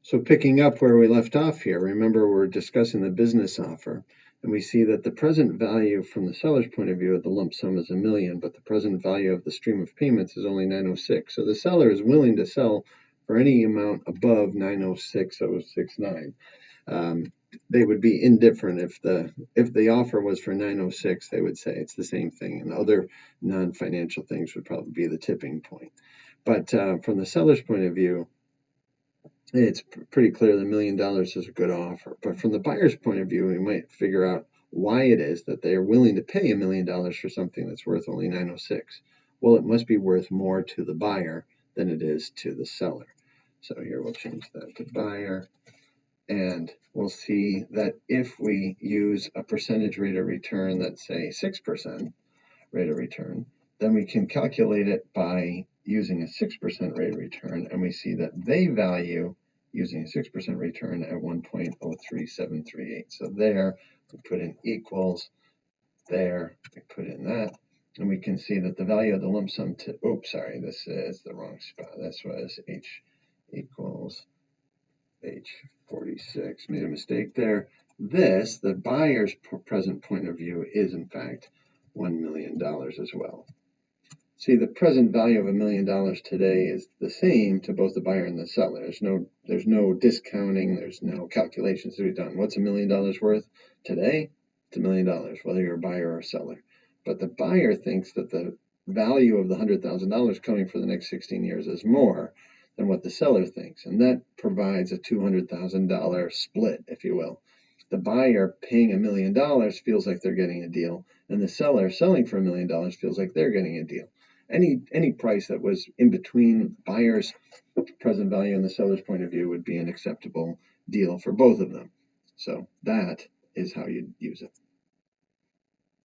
So picking up where we left off here, remember we're discussing the business offer, and we see that the present value from the seller's point of view of the lump sum is $1 million, but the present value of the stream of payments is only $906. So the seller is willing to sell for any amount above $906,069. They would be indifferent if the offer was for 906. They would say it's the same thing, and other non-financial things would probably be the tipping point. But from the seller's point of view, it's pretty clear the $1 million is a good offer. But from the buyer's point of view, we might figure out why it is that they are willing to pay $1 million for something that's worth only 906. Well, it must be worth more to the buyer than it is to the seller. So here we'll change that to buyer. And we'll see that if we use a percentage rate of return that's, say, 6% rate of return, then we can calculate it by using a 6% rate of return, and we see that they value using a 6% return at 1.03738. So there, we put in equals, there, we put in that, and we can see that the value of the lump sum to, oops, sorry, this is the wrong spot. This was H equals H46, made a mistake there. This, the buyer's present point of view, is in fact $1 million as well. See, the present value of $1 million today is the same to both the buyer and the seller. There's no discounting, there's no calculations to be done. What's $1 million worth today? It's $1 million, whether you're a buyer or a seller. But the buyer thinks that the value of the $100,000 coming for the next 16 years is more than what the seller thinks, and that provides a $200,000 split, if you will. The buyer paying $1 million feels like they're getting a deal, and the seller selling for $1 million feels like they're getting a deal. Any price that was in between the buyer's present value and the seller's point of view would be an acceptable deal for both of them. So that is how you use it.